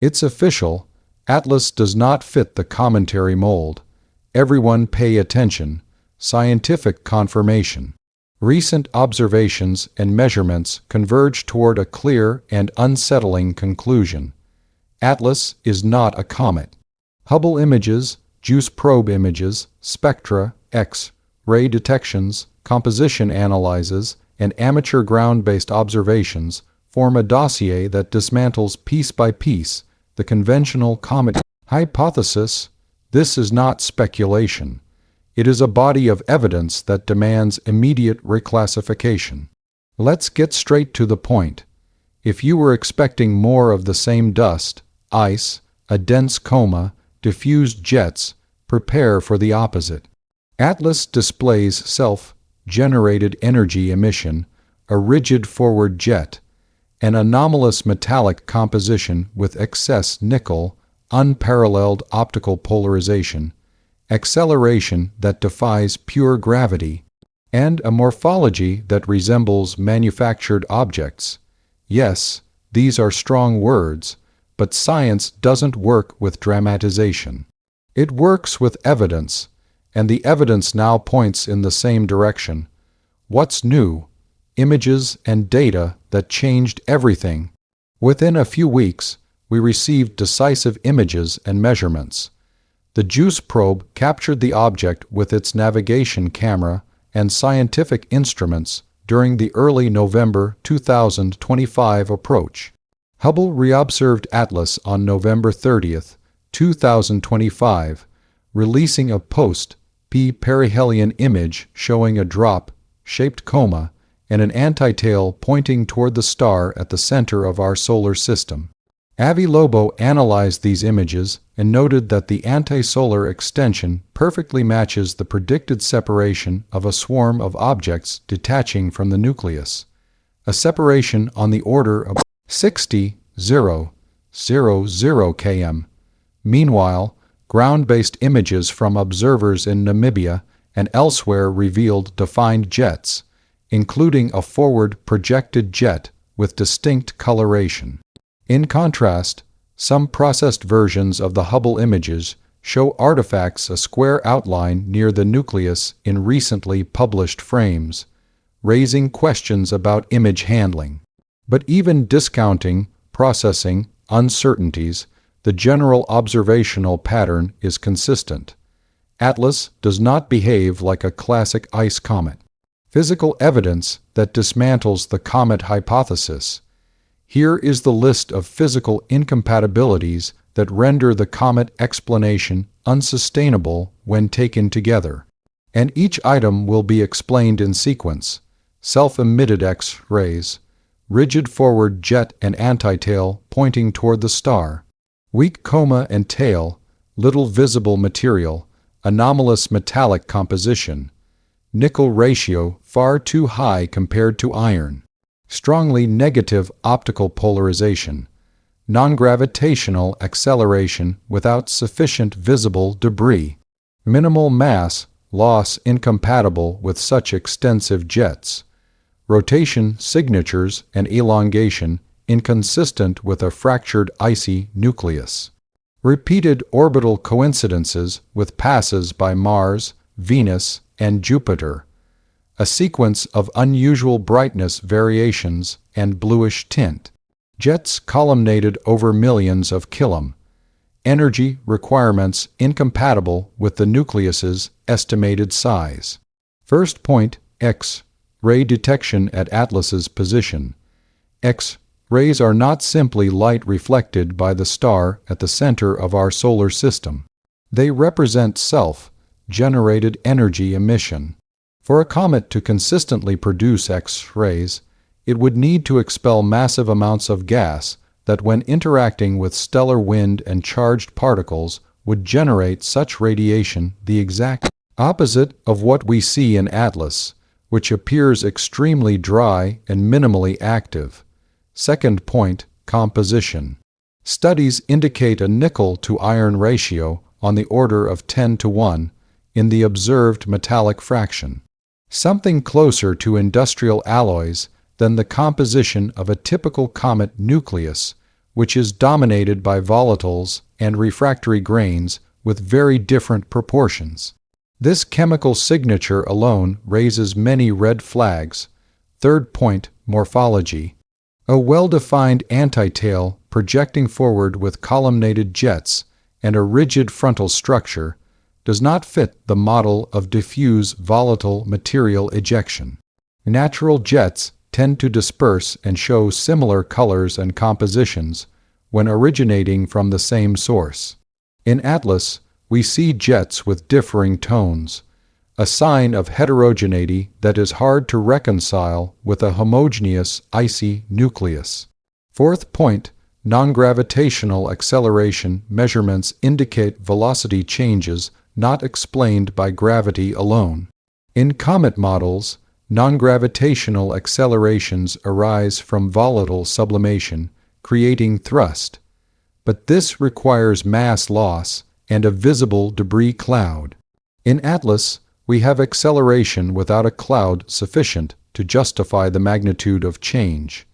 It's official. Atlas does not fit the commentary mold. Everyone pay attention. Scientific confirmation. Recent observations and measurements converge toward a clear and unsettling conclusion. Atlas is not a comet. Hubble images, JUICE probe images, spectra, X-ray detections, composition analyses, and amateur ground-based observations form a dossier that dismantles piece by piece the conventional comet hypothesis. This is not speculation. It is a body of evidence that demands immediate reclassification. Let's get straight to the point. If you were expecting more of the same dust, ice, a dense coma, diffused jets, prepare for the opposite. Atlas displays self-generated energy emission, a rigid forward jet, an anomalous metallic composition with excess nickel, unparalleled optical polarization, acceleration that defies pure gravity, and a morphology that resembles manufactured objects. Yes, these are strong words, but science doesn't work with dramatization. It works with evidence, and the evidence now points in the same direction. What's new? Images and data that changed everything. Within a few weeks, we received decisive images and measurements. The JUICE probe captured the object with its navigation camera and scientific instruments during the early November 2025 approach. Hubble reobserved Atlas on November 30, 2025, releasing a post-perihelion image showing a drop-shaped coma and an antitail pointing toward the star at the center of our solar system. Avi Lobo analyzed these images and noted that the antisolar extension perfectly matches the predicted separation of a swarm of objects detaching from the nucleus, a separation on the order of 60,000 km. Meanwhile, ground-based images from observers in Namibia and elsewhere revealed defined jets, including a forward projected jet with distinct coloration. In contrast, some processed versions of the Hubble images show artifacts a square outline near the nucleus in recently published frames, raising questions about image handling. But even discounting processing uncertainties, the general observational pattern is consistent. Atlas does not behave like a classic ice comet. Physical evidence that dismantles the comet hypothesis. Here is the list of physical incompatibilities that render the comet explanation unsustainable when taken together. And each item will be explained in sequence. Self-emitted X-rays, rigid forward jet and antitail pointing toward the star, weak coma and tail, little visible material, anomalous metallic composition, nickel ratio far too high compared to iron, strongly negative optical polarization, non-gravitational acceleration without sufficient visible debris, minimal mass loss incompatible with such extensive jets, rotation signatures and elongation inconsistent with a fractured icy nucleus, repeated orbital coincidences with passes by Mars, Venus, and Jupiter, a sequence of unusual brightness variations and bluish tint, jets columnated over millions of km, energy requirements incompatible with the nucleus's estimated size. First point, X-ray detection at Atlas's position. X-rays are not simply light reflected by the star at the center of our solar system. They represent self-generated energy emission. For a comet to consistently produce X-rays, it would need to expel massive amounts of gas that, when interacting with stellar wind and charged particles, would generate such radiation, the exact opposite of what we see in Atlas, which appears extremely dry and minimally active. Second point, composition. Studies indicate a nickel-to-iron ratio on the order of 10:1 in the observed metallic fraction, something closer to industrial alloys than the composition of a typical comet nucleus, which is dominated by volatiles and refractory grains with very different proportions. This chemical signature alone raises many red flags. Third point, morphology. A well-defined antitail projecting forward with columnated jets and a rigid frontal structure does not fit the model of diffuse volatile material ejection. Natural jets tend to disperse and show similar colors and compositions when originating from the same source. In Atlas, we see jets with differing tones, a sign of heterogeneity that is hard to reconcile with a homogeneous, icy nucleus. Fourth point, non-gravitational acceleration measurements indicate velocity changes not explained by gravity alone. In comet models, non-gravitational accelerations arise from volatile sublimation, creating thrust, but this requires mass loss and a visible debris cloud. In Atlas, we have acceleration without a cloud sufficient to justify the magnitude of change,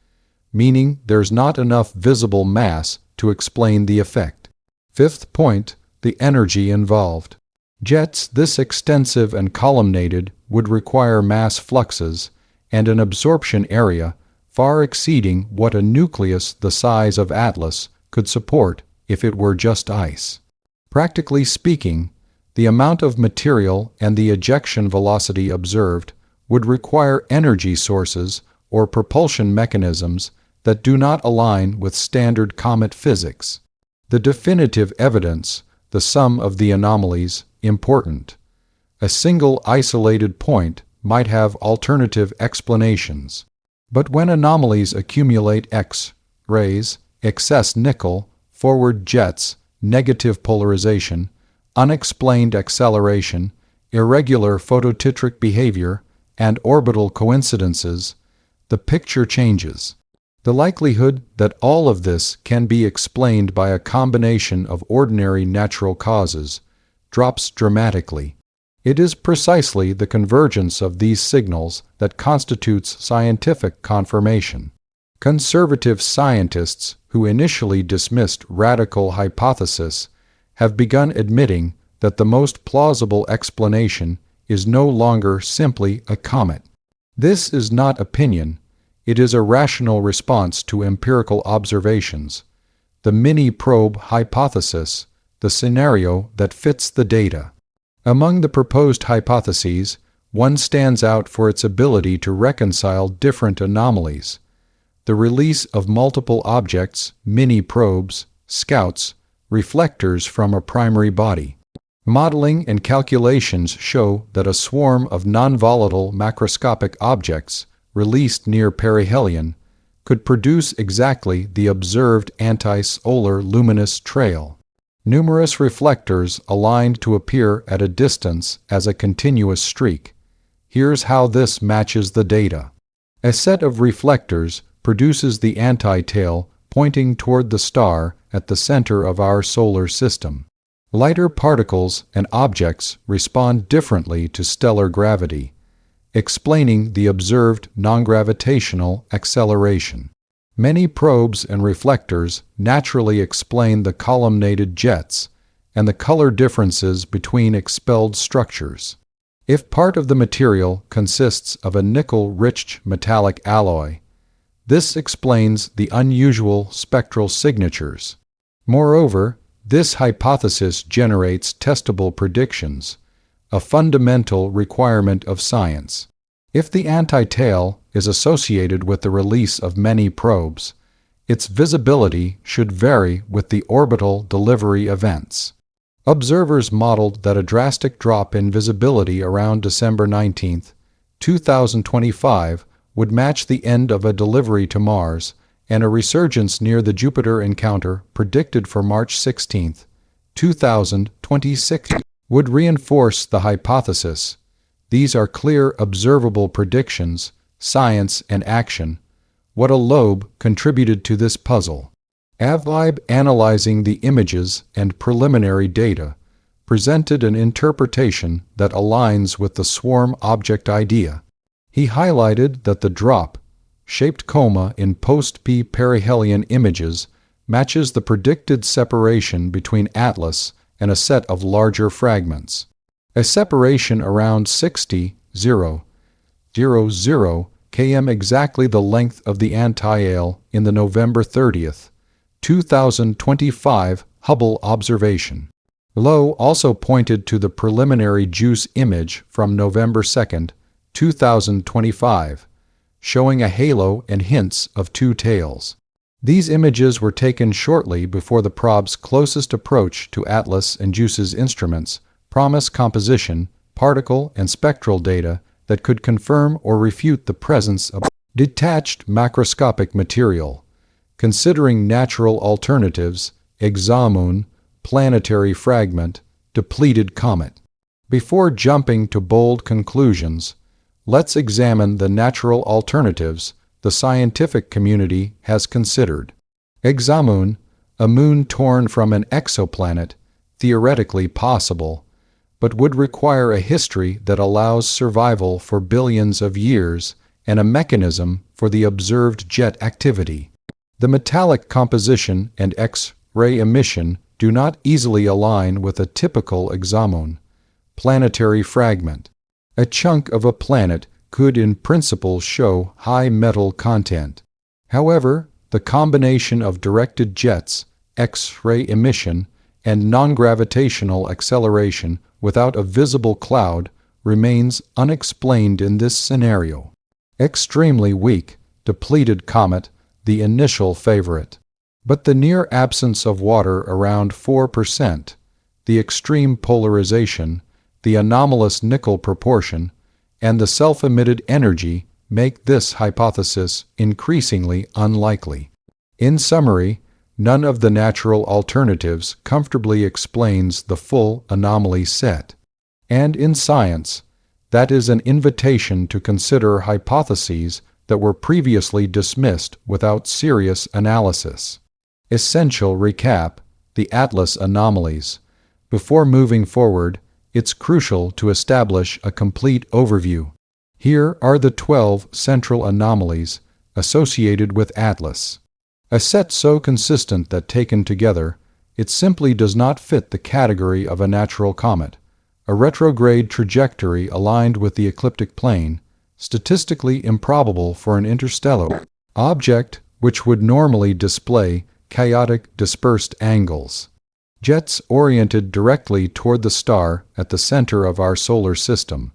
meaning there's not enough visible mass to explain the effect. Fifth point, the energy involved. Jets this extensive and columnated would require mass fluxes and an absorption area far exceeding what a nucleus the size of Atlas could support if it were just ice. Practically speaking, the amount of material and the ejection velocity observed would require energy sources or propulsion mechanisms that do not align with standard comet physics. The definitive evidence, the sum of the anomalies, important. A single isolated point might have alternative explanations. But when anomalies accumulate X-rays, excess nickel, forward jets, negative polarization, unexplained acceleration, irregular phototitric behavior, and orbital coincidences, the picture changes. The likelihood that all of this can be explained by a combination of ordinary natural causes drops dramatically. It is precisely the convergence of these signals that constitutes scientific confirmation. Conservative scientists who initially dismissed radical hypothesis have begun admitting that the most plausible explanation is no longer simply a comet. This is not opinion, it is a rational response to empirical observations. The mini-probe hypothesis, the scenario that fits the data. Among the proposed hypotheses, one stands out for its ability to reconcile different anomalies. The release of multiple objects, mini-probes, scouts, reflectors from a primary body. Modeling and calculations show that a swarm of non-volatile macroscopic objects released near perihelion could produce exactly the observed anti-solar luminous trail. Numerous reflectors aligned to appear at a distance as a continuous streak. Here's how this matches the data. A set of reflectors produces the anti-tail pointing toward the star at the center of our solar system. Lighter particles and objects respond differently to stellar gravity, explaining the observed non-gravitational acceleration. Many probes and reflectors naturally explain the columnated jets and the color differences between expelled structures. If part of the material consists of a nickel-rich metallic alloy, this explains the unusual spectral signatures. Moreover, this hypothesis generates testable predictions, a fundamental requirement of science. If the anti-tail is associated with the release of many probes, its visibility should vary with the orbital delivery events. Observers modeled that a drastic drop in visibility around December 19, 2025 would match the end of a delivery to Mars, and a resurgence near the Jupiter encounter predicted for March 16, 2026 would reinforce the hypothesis. These are clear observable predictions, science and action. What a lobe contributed to this puzzle. Avlib, analyzing the images and preliminary data, presented an interpretation that aligns with the swarm object idea. He highlighted that the drop-shaped coma in post-P perihelion images matches the predicted separation between Atlas and a set of larger fragments. A separation around 60,000 km, exactly the length of the anti-ale in the November 30th, 2025 Hubble observation. Low also pointed to the preliminary JUICE image from November 2nd, 2025, showing a halo and hints of two tails. These images were taken shortly before the probe's closest approach to Atlas and JUICE's instruments promise composition, particle, and spectral data that could confirm or refute the presence of detached macroscopic material. Considering natural alternatives, ExaMoon, planetary fragment, depleted comet. Before jumping to bold conclusions, let's examine the natural alternatives the scientific community has considered. ExaMoon, a moon torn from an exoplanet, theoretically possible, but would require a history that allows survival for billions of years and a mechanism for the observed jet activity. The metallic composition and X-ray emission do not easily align with a typical ExaMoon, planetary fragment. A chunk of a planet could in principle show high metal content. However, the combination of directed jets, X-ray emission, and non-gravitational acceleration without a visible cloud remains unexplained in this scenario. Extremely weak, depleted comet, the initial favorite. But the near absence of water around 4%, the extreme polarization, the anomalous nickel proportion, and the self-emitted energy make this hypothesis increasingly unlikely. In summary, none of the natural alternatives comfortably explains the full anomaly set. And in science, that is an invitation to consider hypotheses that were previously dismissed without serious analysis. Essential recap: the Atlas anomalies. Before moving forward, it's crucial to establish a complete overview. Here are the 12 central anomalies associated with Atlas. A set so consistent that taken together, it simply does not fit the category of a natural comet. A retrograde trajectory aligned with the ecliptic plane, statistically improbable for an interstellar object which would normally display chaotic dispersed angles. Jets oriented directly toward the star at the center of our solar system,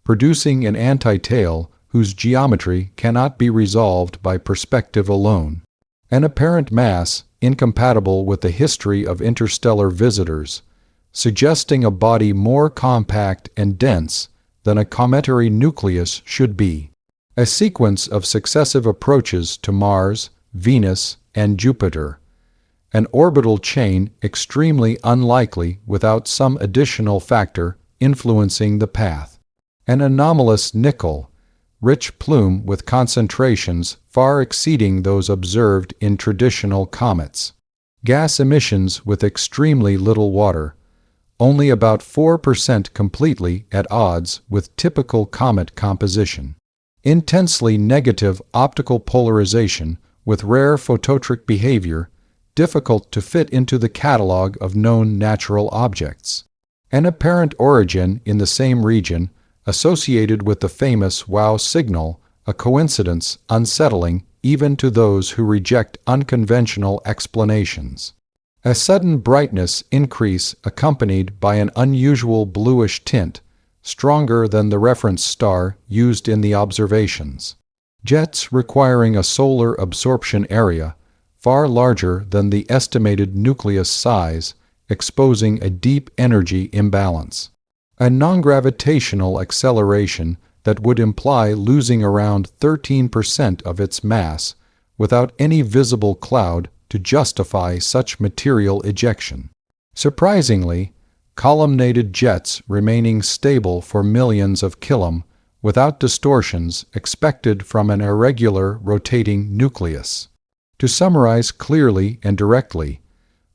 producing an anti-tail whose geometry cannot be resolved by perspective alone. An apparent mass incompatible with the history of interstellar visitors, suggesting a body more compact and dense than a cometary nucleus should be. A sequence of successive approaches to Mars, Venus, and Jupiter. An orbital chain extremely unlikely without some additional factor influencing the path. An anomalous nickel, rich plume with concentrations far exceeding those observed in traditional comets. Gas emissions with extremely little water, only about 4% completely at odds with typical comet composition. Intensely negative optical polarization with rare phototropic behavior, difficult to fit into the catalog of known natural objects. An apparent origin in the same region associated with the famous WOW signal, a coincidence unsettling even to those who reject unconventional explanations. A sudden brightness increase accompanied by an unusual bluish tint, stronger than the reference star used in the observations. Jets requiring a solar absorption area far larger than the estimated nucleus size, exposing a deep energy imbalance. A non-gravitational acceleration that would imply losing around 13% of its mass without any visible cloud to justify such material ejection. Surprisingly, columnated jets remaining stable for millions of kilom without distortions expected from an irregular rotating nucleus. To summarize clearly and directly,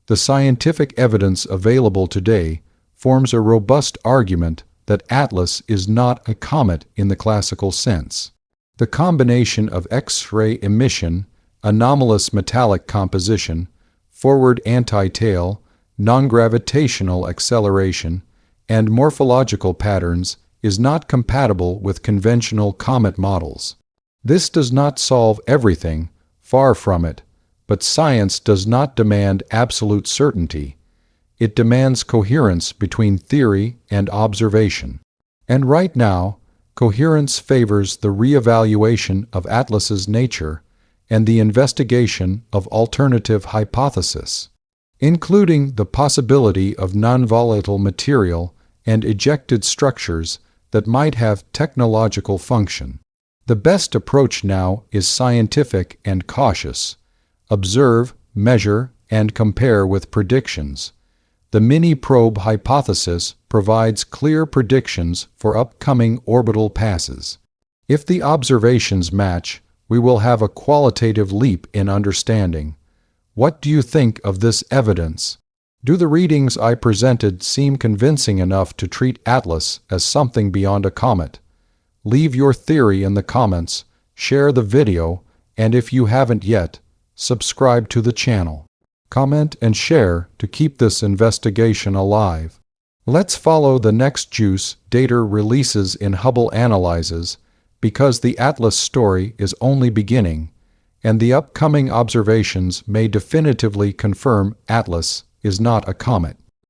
the scientific evidence available today forms a robust argument that Atlas is not a comet in the classical sense. The combination of X-ray emission, anomalous metallic composition, forward anti-tail, non-gravitational acceleration, and morphological patterns is not compatible with conventional comet models. This does not solve everything, far from it, but science does not demand absolute certainty. It demands coherence between theory and observation. And right now, coherence favors the re-evaluation of Atlas's nature and the investigation of alternative hypotheses, including the possibility of non-volatile material and ejected structures that might have technological function. The best approach now is scientific and cautious. Observe, measure, and compare with predictions. The mini-probe hypothesis provides clear predictions for upcoming orbital passes. If the observations match, we will have a qualitative leap in understanding. What do you think of this evidence? Do the readings I presented seem convincing enough to treat Atlas as something beyond a comet? Leave your theory in the comments, share the video, and if you haven't yet, subscribe to the channel. Comment and share to keep this investigation alive. Let's follow the next juice data releases in Hubble analyzes, because the Atlas story is only beginning, and the upcoming observations may definitively confirm Atlas is not a comet.